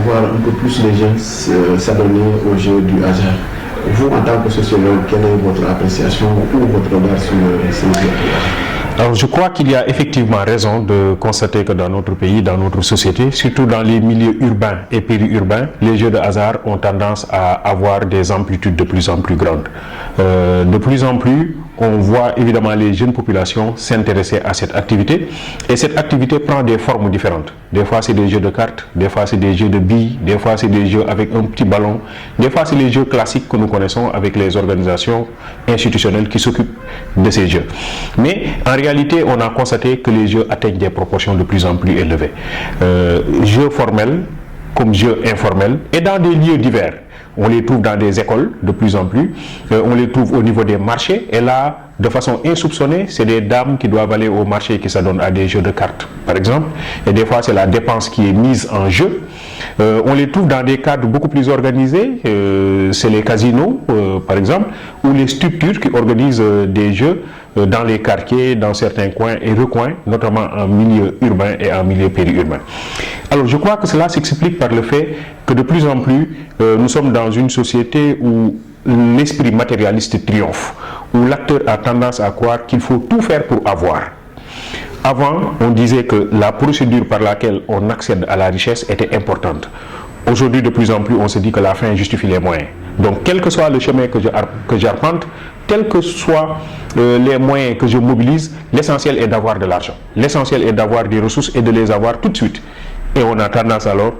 voir un peu plus les jeunes s'adonner au jeu du hasard. Vous, en tant que sociologue, quelle est votre appréciation ou votre regard sur ces jeux? Alors, je crois qu'il y a effectivement raison de constater que dans notre pays, dans notre société, surtout dans les milieux urbains et périurbains, les jeux de hasard ont tendance à avoir des amplitudes de plus en plus grandes. De plus en plus, on voit évidemment les jeunes populations s'intéresser à cette activité, et cette activité prend des formes différentes. Des fois c'est des jeux de cartes, des fois c'est des jeux de billes, des fois c'est des jeux avec un petit ballon, des fois c'est les jeux classiques que nous connaissons avec les organisations institutionnelles qui s'occupent de ces jeux. Mais en réalité, on a constaté que les jeux atteignent des proportions de plus en plus élevées. Jeux formels comme jeux informels et dans des lieux divers. On les trouve dans des écoles de plus en plus, on les trouve au niveau des marchés, et là, de façon insoupçonnée, c'est des dames qui doivent aller au marché qui s'adonnent à des jeux de cartes, par exemple, et des fois c'est la dépense qui est mise en jeu. On les trouve dans des cadres beaucoup plus organisés, c'est les casinos, par exemple, ou les structures qui organisent des jeux dans les quartiers, dans certains coins et recoins, notamment en milieu urbain et en milieu périurbain. Alors je crois que cela s'explique par le fait que de plus en plus, nous sommes dans une société où l'esprit matérialiste triomphe, où l'acteur a tendance à croire qu'il faut tout faire pour avoir. Avant, on disait que la procédure par laquelle on accède à la richesse était importante. Aujourd'hui, de plus en plus, on se dit que la fin justifie les moyens. Donc, quel que soit le chemin que j'arpente, quels que soient les moyens que je mobilise, l'essentiel est d'avoir de l'argent. L'essentiel est d'avoir des ressources et de les avoir tout de suite. Et on a tendance alors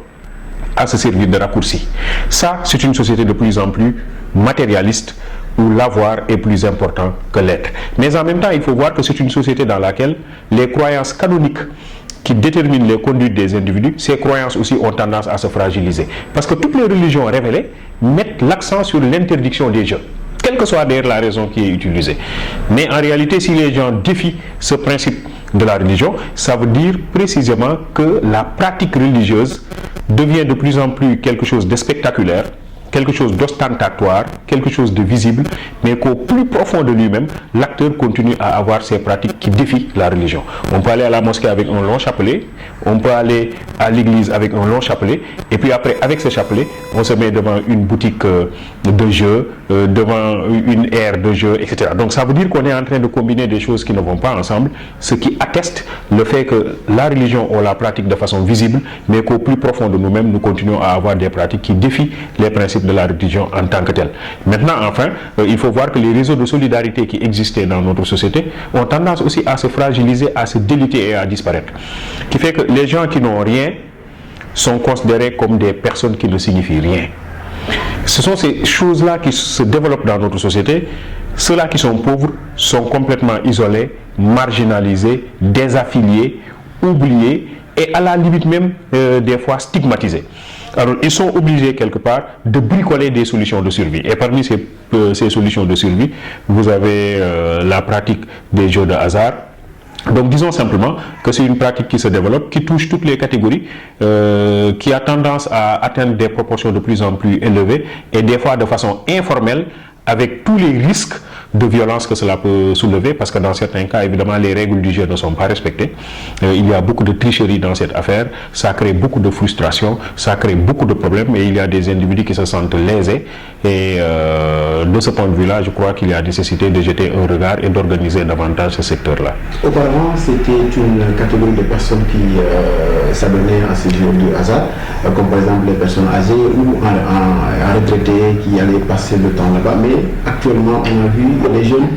à se servir de raccourcis. Ça, c'est une société de plus en plus matérialiste, où l'avoir est plus important que l'être. Mais en même temps, il faut voir que c'est une société dans laquelle les croyances canoniques qui déterminent les conduites des individus, ces croyances aussi ont tendance à se fragiliser. Parce que toutes les religions révélées mettent l'accent sur l'interdiction des jeux, quelle que soit d'ailleurs la raison qui est utilisée. Mais en réalité, si les gens défient ce principe de la religion, ça veut dire précisément que la pratique religieuse devient de plus en plus quelque chose de spectaculaire, quelque chose d'ostentatoire, quelque chose de visible, mais qu'au plus profond de lui-même, l'acteur continue à avoir ces pratiques qui défient la religion. On peut aller à la mosquée avec un long chapelet, on peut aller à l'église avec un long chapelet, et puis après, avec ce chapelet, on se met devant une boutique de jeux, devant une aire de jeux, etc. Donc ça veut dire qu'on est en train de combiner des choses qui ne vont pas ensemble, ce qui atteste le fait que la religion, on la pratique de façon visible, mais qu'au plus profond de nous-mêmes, nous continuons à avoir des pratiques qui défient les principes de la religion en tant que telle. Maintenant, enfin, il faut voir que les réseaux de solidarité qui existaient dans notre société ont tendance aussi à se fragiliser, à se déliter et à disparaître. Qui fait que les gens qui n'ont rien sont considérés comme des personnes qui ne signifient rien. Ce sont ces choses-là qui se développent dans notre société. Ceux-là qui sont pauvres sont complètement isolés, marginalisés, désaffiliés, oubliés et à la limite même des fois stigmatisés. Alors, ils sont obligés quelque part de bricoler des solutions de survie. Et parmi ces solutions de survie, vous avez la pratique des jeux de hasard. Donc, disons simplement que c'est une pratique qui se développe, qui touche toutes les catégories, qui a tendance à atteindre des proportions de plus en plus élevées et des fois de façon informelle, avec tous les risques de violence que cela peut soulever, parce que dans certains cas, évidemment, les règles du jeu ne sont pas respectées. Il y a beaucoup de tricherie dans cette affaire, ça crée beaucoup de frustration, ça crée beaucoup de problèmes, et il y a des individus qui se sentent lésés. Et de ce point de vue-là, je crois qu'il y a nécessité de jeter un regard et d'organiser davantage ce secteur-là. Auparavant, c'était une catégorie de personnes qui s'adonnaient à ces jeux de hasard, comme par exemple les personnes âgées ou en retraités qui allaient passer le temps là-bas. Mais actuellement, on a vu les jeunes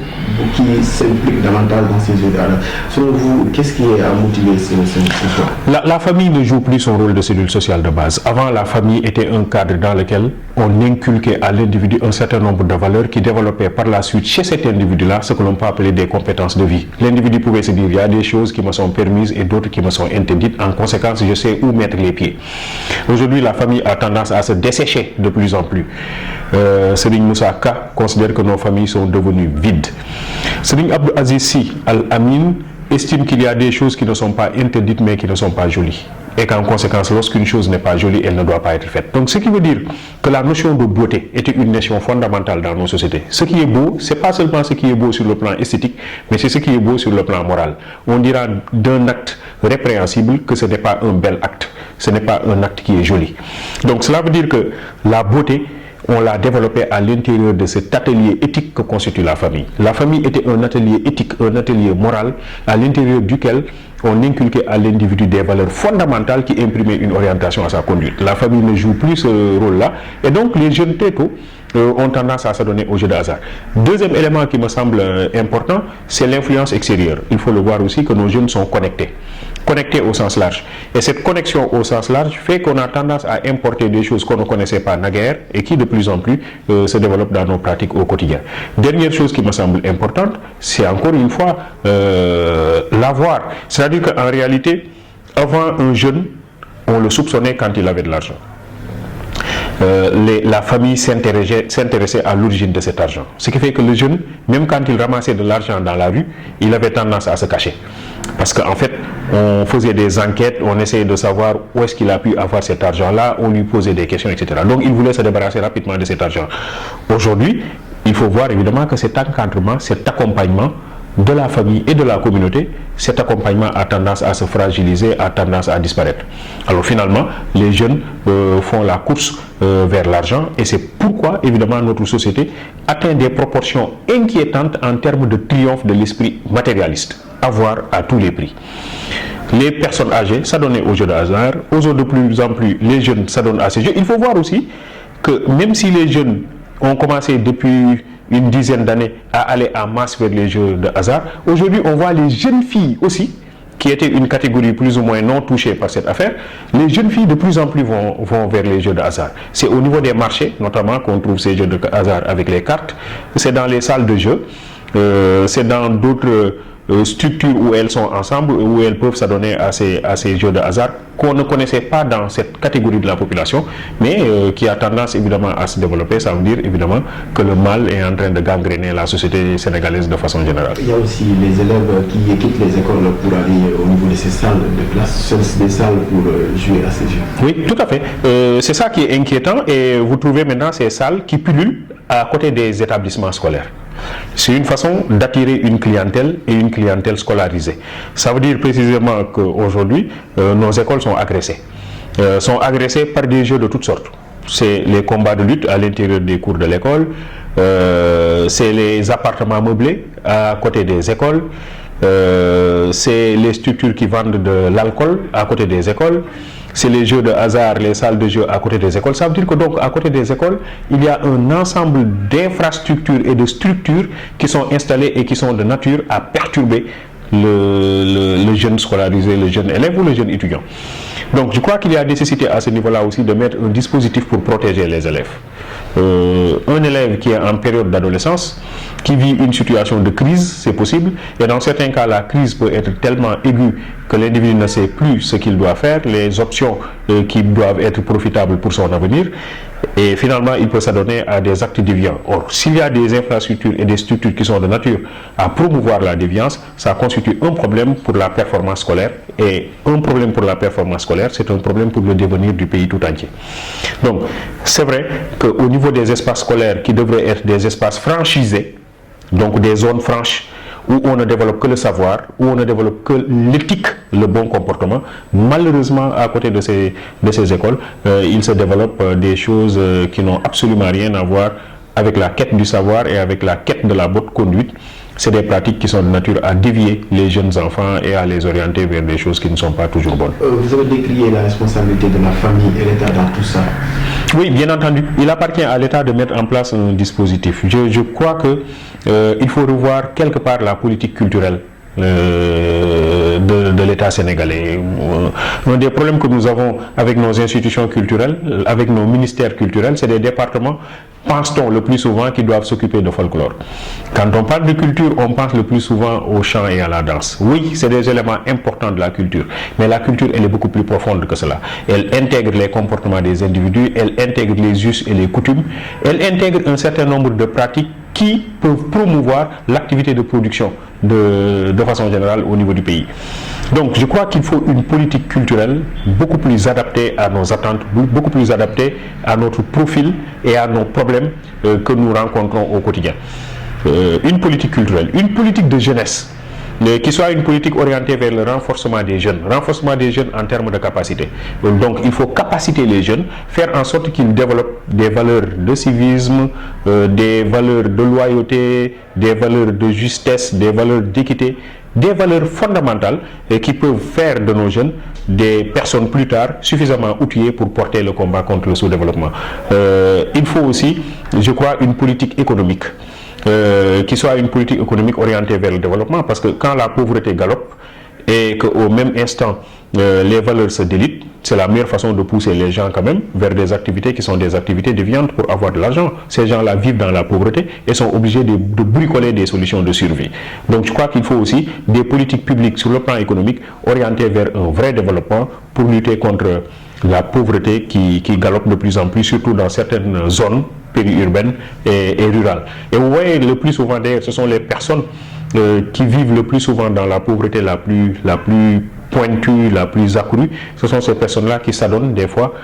qui s'impliquent davantage dans ces jeux de hasard. Selon vous, qu'est-ce qui a motivé ce choix? La famille ne joue plus son rôle de cellule sociale de base. Avant, la famille était un cadre dans lequel on inculquait à l'individu un certain nombre de valeurs qui développaient par la suite chez cet individu-là ce que l'on peut appeler des compétences de vie. L'individu pouvait se dire, il y a des choses qui me sont permises et d'autres qui me sont interdites. En conséquence, je sais où mettre les pieds. Aujourd'hui, la famille a tendance à se dessécher de plus en plus. Serigne Moussa Ka considère que nos familles sont devenues vides. Serigne Abdou Aziz Sy Al Amin estime qu'il y a des choses qui ne sont pas interdites mais qui ne sont pas jolies. et qu'en conséquence, lorsqu'une chose n'est pas jolie, elle ne doit pas être faite. Donc, ce qui veut dire que la notion de beauté était une notion fondamentale dans nos sociétés. Ce qui est beau, c'est pas seulement ce qui est beau sur le plan esthétique, mais c'est ce qui est beau sur le plan moral. On dira d'un acte répréhensible que ce n'est pas un bel acte, ce n'est pas un acte qui est joli. Donc, cela veut dire que la beauté, on l'a développé à l'intérieur de cet atelier éthique que constitue la famille. La famille était un atelier éthique, un atelier moral, à l'intérieur duquel on inculquait à l'individu des valeurs fondamentales qui imprimaient une orientation à sa conduite. La famille ne joue plus ce rôle-là, et donc les jeunes très tôt ont tendance à s'adonner au jeu de hasard. Deuxième élément qui me semble important, c'est l'influence extérieure. Il faut le voir aussi que nos jeunes sont connectés au sens large. Et cette connexion au sens large fait qu'on a tendance à importer des choses qu'on ne connaissait pas naguère et qui de plus en plus se développent dans nos pratiques au quotidien. Dernière chose qui me semble importante, c'est encore une fois l'avoir. C'est-à-dire qu'en réalité, avant un jeune, on le soupçonnait quand il avait de l'argent. La famille s'intéressait à l'origine de cet argent. Ce qui fait que le jeune, même quand il ramassait de l'argent dans la rue, il avait tendance à se cacher. Parce qu'en fait, on faisait des enquêtes, on essayait de savoir où est-ce qu'il a pu avoir cet argent-là, on lui posait des questions, etc. Donc il voulait se débarrasser rapidement de cet argent. Aujourd'hui, il faut voir évidemment que cet encadrement, cet accompagnement de la famille et de la communauté, cet accompagnement a tendance à se fragiliser, a tendance à disparaître. Alors finalement, les jeunes font la course vers l'argent et c'est pourquoi évidemment notre société atteint des proportions inquiétantes en termes de triomphe de l'esprit matérialiste, avoir à tous les prix. Les personnes âgées s'adonnaient aux jeux de hasard, aujourd'hui de plus en plus les jeunes s'adonnent à ces jeux. Il faut voir aussi que même si les jeunes ont commencé depuis une dizaine d'années à aller en masse vers les jeux de hasard, aujourd'hui on voit les jeunes filles aussi, qui étaient une catégorie plus ou moins non touchée par cette affaire, les jeunes filles de plus en plus vont vers les jeux de hasard. C'est au niveau des marchés notamment qu'on trouve ces jeux de hasard avec les cartes, c'est dans les salles de jeu, c'est dans d'autres structures où elles sont ensemble, où elles peuvent s'adonner à ces jeux de hasard qu'on ne connaissait pas dans cette catégorie de la population, mais qui a tendance évidemment à se développer. Ça veut dire évidemment que le mal est en train de gangréner la société sénégalaise de façon générale. Il y a aussi les élèves qui quittent les écoles pour aller au niveau de ces salles de classe, sont des salles pour jouer à ces jeux. Oui, tout à fait. C'est ça qui est inquiétant et vous trouvez maintenant ces salles qui pullulent à côté des établissements scolaires. C'est une façon d'attirer une clientèle et une clientèle scolarisée. Ça veut dire précisément qu'aujourd'hui, nos écoles sont agressées. Par des jeux de toutes sortes. C'est les combats de lutte à l'intérieur des cours de l'école, c'est les appartements meublés à côté des écoles, c'est les structures qui vendent de l'alcool à côté des écoles, c'est les jeux de hasard, les salles de jeux à côté des écoles. Ça veut dire que donc à côté des écoles, il y a un ensemble d'infrastructures et de structures qui sont installées et qui sont de nature à perturber le jeune scolarisé, le jeune élève ou le jeune étudiant. Donc je crois qu'il y a nécessité à ce niveau-là aussi de mettre un dispositif pour protéger les élèves. Un élève qui est en période d'adolescence, qui vit une situation de crise, c'est possible, et dans certains cas la crise peut être tellement aiguë que l'individu ne sait plus ce qu'il doit faire, les options qui doivent être profitables pour son avenir, et finalement il peut s'adonner à des actes déviants. Or, s'il y a des infrastructures et des structures qui sont de nature à promouvoir la déviance, ça constitue un problème pour la performance scolaire, et un problème pour la performance scolaire, c'est un problème pour le devenir du pays tout entier. Donc, c'est vrai qu'au niveau des espaces scolaires qui devraient être des espaces franchisés, donc des zones franches, où on ne développe que le savoir, où on ne développe que l'éthique, le bon comportement, malheureusement à côté de ces écoles, il se développe des choses qui n'ont absolument rien à voir avec la quête du savoir et avec la quête de la bonne conduite. C'est des pratiques qui sont de nature à dévier les jeunes enfants et à les orienter vers des choses qui ne sont pas toujours bonnes. Vous avez décrié la responsabilité de la famille et l'État dans tout ça. Oui, bien entendu. Il appartient à l'État de mettre en place un dispositif. Je crois qu'il faut revoir quelque part la politique culturelle de l'État sénégalais. Un des problèmes que nous avons avec nos institutions culturelles, avec nos ministères culturels, c'est des départements, pense-t-on le plus souvent, qui doivent s'occuper de folklore. Quand on parle de culture, on pense le plus souvent au chant et à la danse. Oui, c'est des éléments importants de la culture, mais la culture, elle est beaucoup plus profonde que cela. Elle intègre les comportements des individus, elle intègre les us et les coutumes, elle intègre un certain nombre de pratiques qui peuvent promouvoir l'activité de production de façon générale au niveau du pays. Donc je crois qu'il faut une politique culturelle beaucoup plus adaptée à nos attentes, beaucoup plus adaptée à notre profil et à nos problèmes que nous rencontrons au quotidien. Une politique culturelle, une politique de jeunesse, qui soit une politique orientée vers le renforcement des jeunes en termes de capacité. Donc il faut capaciter les jeunes, faire en sorte qu'ils développent des valeurs de civisme, des valeurs de loyauté, des valeurs de justesse, des valeurs d'équité, des valeurs fondamentales qui peuvent faire de nos jeunes des personnes plus tard suffisamment outillées pour porter le combat contre le sous-développement. Il faut aussi, je crois, une politique économique. Qui soit une politique économique orientée vers le développement, parce que quand la pauvreté galope et qu'au même instant les valeurs se délitent, c'est la meilleure façon de pousser les gens quand même vers des activités qui sont des activités déviantes pour avoir de l'argent. Ces gens-là vivent dans la pauvreté et sont obligés de bricoler des solutions de survie. Donc je crois qu'il faut aussi des politiques publiques sur le plan économique orientées vers un vrai développement pour lutter contre la pauvreté qui galope de plus en plus, surtout dans certaines zones périurbaines et rurales. Et vous voyez, le plus souvent d'ailleurs, ce sont les personnes qui vivent le plus souvent dans la pauvreté la plus pointue, la plus accrue. Ce sont ces personnes-là qui s'adonnent des fois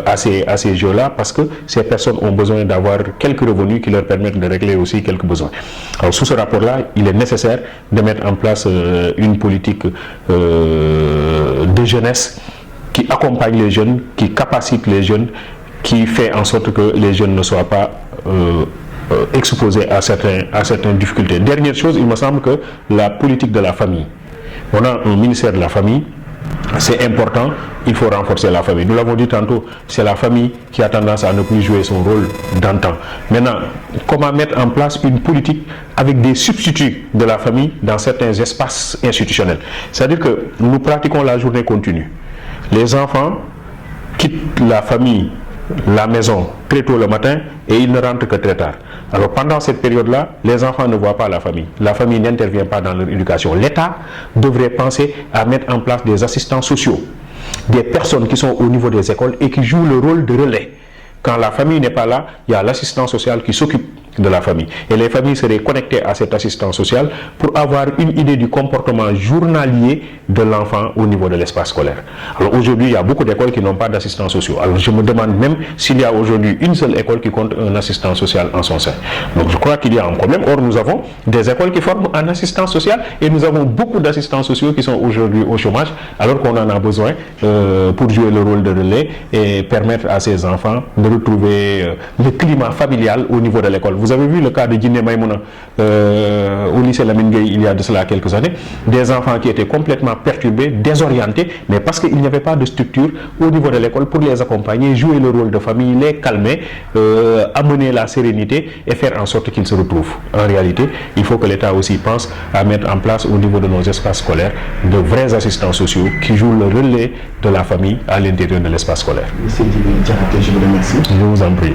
à ces jeux-là, parce que ces personnes ont besoin d'avoir quelques revenus qui leur permettent de régler aussi quelques besoins. Alors sous ce rapport-là, il est nécessaire de mettre en place une politique de jeunesse qui accompagne les jeunes, qui capacite les jeunes, qui fait en sorte que les jeunes ne soient pas exposés à certaines difficultés. Dernière chose, il me semble que la politique de la famille. On a un ministère de la famille, c'est important, il faut renforcer la famille. Nous l'avons dit tantôt, c'est la famille qui a tendance à ne plus jouer son rôle d'antan. Maintenant, comment mettre en place une politique avec des substituts de la famille dans certains espaces institutionnels? C'est-à-dire que nous pratiquons la journée continue. Les enfants quittent la famille, la maison très tôt le matin et ils ne rentrent que très tard. Alors pendant cette période-là, les enfants ne voient pas la famille. La famille n'intervient pas dans leur éducation. L'État devrait penser à mettre en place des assistants sociaux, des personnes qui sont au niveau des écoles et qui jouent le rôle de relais. Quand la famille n'est pas là, il y a l'assistant social qui s'occupe de la famille. Et les familles seraient connectées à cet assistant social pour avoir une idée du comportement journalier de l'enfant au niveau de l'espace scolaire. Alors aujourd'hui, il y a beaucoup d'écoles qui n'ont pas d'assistants sociaux. Alors je me demande même s'il y a aujourd'hui une seule école qui compte un assistant social en son sein. Donc je crois qu'il y a un problème. Or nous avons des écoles qui forment un assistant social et nous avons beaucoup d'assistants sociaux qui sont aujourd'hui au chômage alors qu'on en a besoin pour jouer le rôle de relais et permettre à ces enfants de retrouver le climat familial au niveau de l'école. Vous avez vu le cas de Djiné Maïmouna au lycée Lamine Gueye il y a de cela quelques années, des enfants qui étaient complètement perturbés, désorientés, mais parce qu'il n'y avait pas de structure au niveau de l'école pour les accompagner, jouer le rôle de famille, les calmer, amener la sérénité et faire en sorte qu'ils se retrouvent. En réalité, il faut que l'État aussi pense à mettre en place au niveau de nos espaces scolaires de vrais assistants sociaux qui jouent le relais de la famille à l'intérieur de l'espace scolaire. Monsieur Djibril Diakhaté, je vous remercie. Je vous en prie.